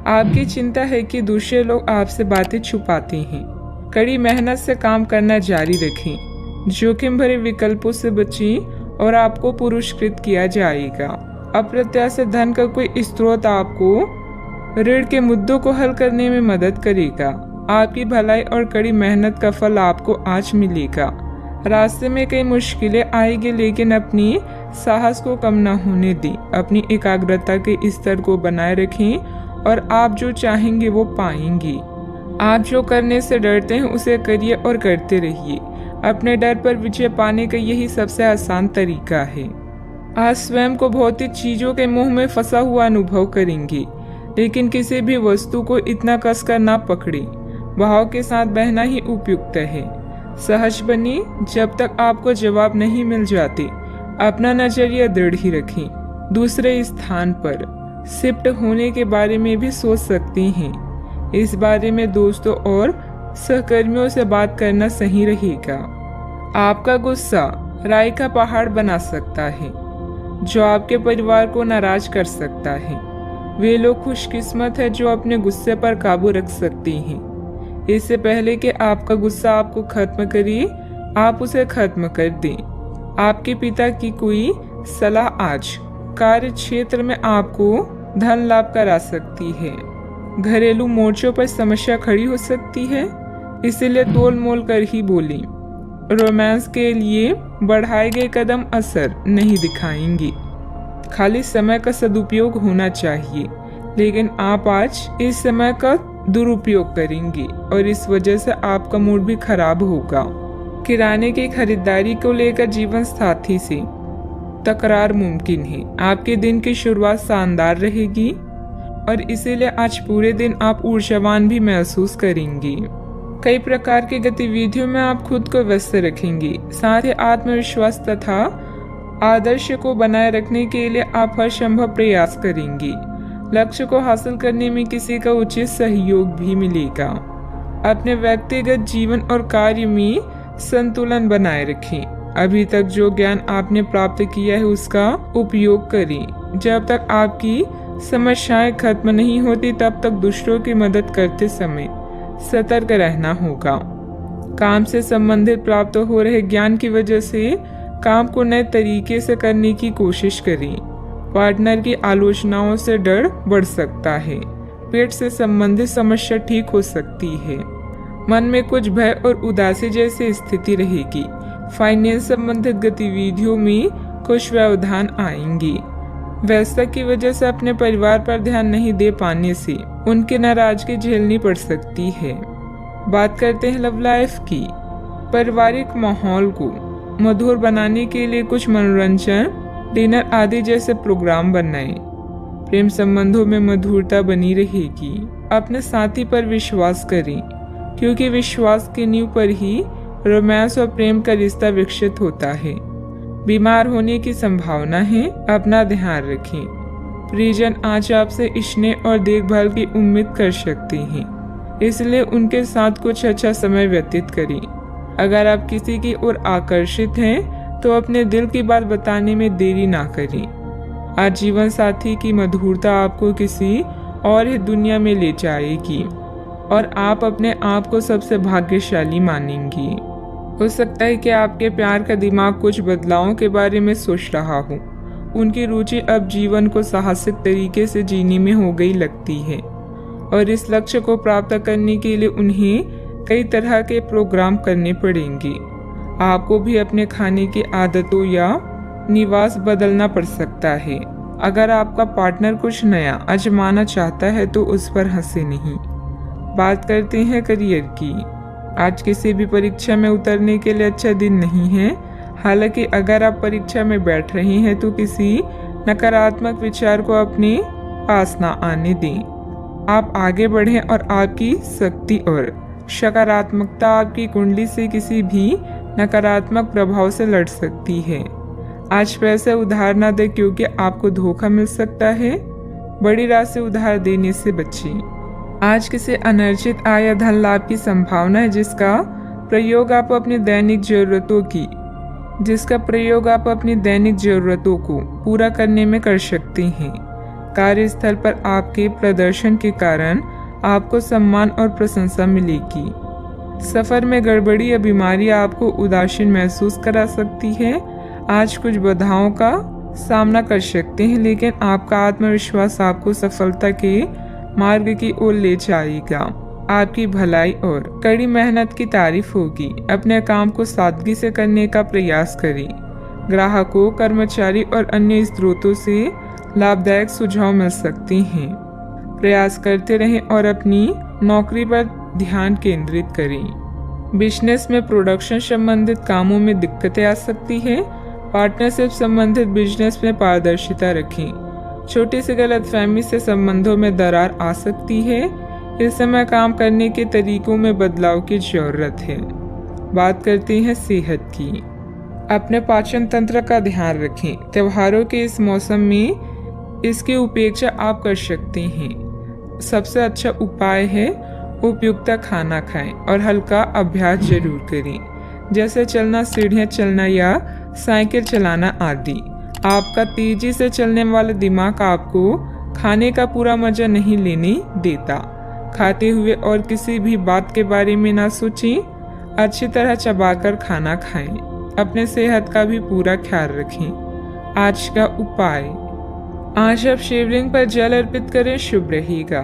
आपकी चिंता है कि दूसरे लोग आपसे बातें छुपाते हैं। कड़ी मेहनत से काम करना जारी रखें। जोखिम भरे विकल्पों से बचें और आपको पुरस्कृत किया जाएगा। अप्रत्याशित धन का कोई स्रोत आपको ऋण के मुद्दों को हल करने में मदद करेगा। आपकी भलाई और कड़ी मेहनत का फल आपको आज मिलेगा। रास्ते में कई मुश्किलें आएगी, लेकिन अपनी साहस को कम न होने दें। अपनी एकाग्रता के स्तर को बनाए रखें और आप जो चाहेंगे वो पाएंगे। आप जो करने से डरते हैं उसे करिए और करते रहिए। अपने डर पर विजय पाने का यही सबसे आसान तरीका है। आज स्वयं को भौतिक चीजों के मोह में फंसा हुआ अनुभव करेंगे, लेकिन किसी भी वस्तु को इतना कसकर ना पकड़े। भाव के साथ बहना ही उपयुक्त है। सहज बनिए। जब तक आपको जवाब नहीं मिल जाते, अपना नजरिया दृढ़ ही रखें। दूसरे स्थान पर शिफ्ट होने के बारे में भी सोच सकते हैं। इस बारे में दोस्तों और सहकर्मियों से बात करना सही रहेगा। आपका गुस्सा राई का पहाड़ बना सकता है, जो आपके परिवार को नाराज कर सकता है। वे लोग खुशकिस्मत है जो अपने गुस्से पर काबू रख सकते हैं। इससे पहले कि आपका गुस्सा आपको खत्म करे, आप उसे खत्म कर दें। आपके पिता की कोई सलाह आज कार्य क्षेत्र में आपको धन लाभ करा सकती है। घरेलू मोर्चों पर समस्या खड़ी हो सकती है, इसीलिए तोल मोल कर ही बोलें। रोमांस के लिए बढ़ाए गए कदम असर नहीं दिखाएंगे। खाली समय का सदुपयोग होना चाहिए, लेकिन आप आज इस समय का दुरुपयोग करेंगे और इस वजह से आपका मूड भी खराब होगा। किराने की खरीदारी को लेकर जीवन साथी से तकरार मुमकिन है। आपके दिन की शुरुआत शानदार रहेगी और इसीलिए आज पूरे दिन आप ऊर्जावान भी महसूस करेंगे। कई प्रकार की गतिविधियों में आप खुद को व्यस्त रखेंगे। साथ ही आत्मविश्वास तथा आदर्श को बनाए रखने के लिए आप हर संभव प्रयास करेंगे। लक्ष्य को हासिल करने में किसी का उचित सहयोग भी मिलेगा। अपने व्यक्तिगत जीवन और कार्य में संतुलन बनाए रखें। अभी तक जो ज्ञान आपने प्राप्त किया है उसका उपयोग करें। जब तक आपकी समस्याएं खत्म नहीं होती, तब तक दूसरों की मदद करते समय सतर्क रहना होगा। काम से संबंधित प्राप्त हो रहे ज्ञान की वजह से काम को नए तरीके से करने की कोशिश करें। पार्टनर की आलोचनाओं से डर बढ़ सकता है। पेट से संबंधित समस्या ठीक हो सकती है। मन में कुछ भय और उदासी जैसी स्थिति रहेगी। फाइनेंस संबंधित गतिविधियों में कुछ व्यवधान आएंगे। व्यस्तता की वजह से अपने परिवार पर ध्यान नहीं दे पाने से उनकी नाराजगी झेलनी पड़ सकती है। बात करते हैं लव लाइफ की। पारिवारिक माहौल को मधुर बनाने के लिए कुछ मनोरंजन, डिनर आदि जैसे प्रोग्राम बनाएं। प्रेम संबंधों में मधुरता बनी रहेगी। अपने साथी पर विश्वास करें, क्योंकि विश्वास की नींव पर ही रोमांस और प्रेम का रिश्ता विकसित होता है। बीमार होने की संभावना है, अपना ध्यान रखें। परिजन आज आपसे स्नेह और देखभाल की उम्मीद कर सकते हैं, इसलिए उनके साथ कुछ अच्छा समय व्यतीत करें। अगर आप किसी की ओर आकर्षित हैं तो अपने दिल की बात बताने में देरी ना करें। आज जीवन साथी की मधुरता आपको किसी और ही दुनिया में ले जाएगी और आप अपने आप को सबसे भाग्यशाली मानेंगी। हो सकता है कि आपके प्यार का दिमाग कुछ बदलावों के बारे में सोच रहा हो। उनकी रुचि अब जीवन को साहसिक तरीके से जीने में हो गई लगती है और इस लक्ष्य को प्राप्त करने के लिए उन्हें कई तरह के प्रोग्राम करने पड़ेंगे। आपको भी अपने खाने की आदतों या निवास बदलना पड़ सकता है। अगर आपका पार्टनर कुछ नया आजमाना चाहता है तो उस पर हंसे नहीं। बात करते हैं करियर की। आज किसी भी परीक्षा में उतरने के लिए अच्छा दिन नहीं है। हालांकि अगर आप परीक्षा में बैठ रहे हैं तो किसी नकारात्मक विचार को अपने पास ना आने दें। आप आगे बढ़ें और आपकी शक्ति और सकारात्मकता आपकी कुंडली से किसी भी नकारात्मक प्रभाव से लड़ सकती है। आज पैसे उधार ना दें, क्योंकि आपको धोखा मिल सकता है। बड़ी राशि उधार देने से बचें। आज किसी अनर्जित आय या धन लाभ की संभावना है, जिसका प्रयोग आप अपनी दैनिक जरूरतों को पूरा करने में कर सकते हैं। कार्यस्थल पर आपके प्रदर्शन के कारण आपको सम्मान और प्रशंसा मिलेगी। सफर में गड़बड़ी या बीमारी आपको उदासीन महसूस करा सकती है। आज कुछ बाधाओं का सामना कर सकते हैं, लेकिन आपका आत्मविश्वास आपको सफलता के मार्ग की ओर ले जाएगा। आपकी भलाई और कड़ी मेहनत की तारीफ होगी। अपने काम को सादगी से करने का प्रयास करें। ग्राहकों, कर्मचारी और अन्य स्रोतों से लाभदायक सुझाव मिल सकते हैं। प्रयास करते रहें और अपनी नौकरी पर ध्यान केंद्रित करें। बिजनेस में प्रोडक्शन संबंधित कामों में दिक्कतें आ सकती हैं। पार्टनरशिप संबंधित बिजनेस में पारदर्शिता रखें। छोटी सी गलतफहमी से संबंधों में दरार आ सकती है। इस समय काम करने के तरीकों में बदलाव की जरूरत है। बात करते हैं सेहत की। अपने पाचन तंत्र का ध्यान रखें। त्योहारों के इस मौसम में इसकी उपेक्षा आप कर सकते हैं। सबसे अच्छा उपाय है उपयुक्त खाना खाएं और हल्का अभ्यास जरूर करें, जैसे चलना, सीढ़ियां चलना या साइकिल चलाना आदि। आपका तेजी से चलने वाला दिमाग आपको खाने का पूरा मजा नहीं लेने देता। खाते हुए और किसी भी बात के बारे में ना सोचें। अच्छी तरह चबाकर खाना खाएं। अपने सेहत का भी पूरा ख्याल रखें। आज का उपाय, आज आप शिवलिंग पर जल अर्पित करें, शुभ रहेगा।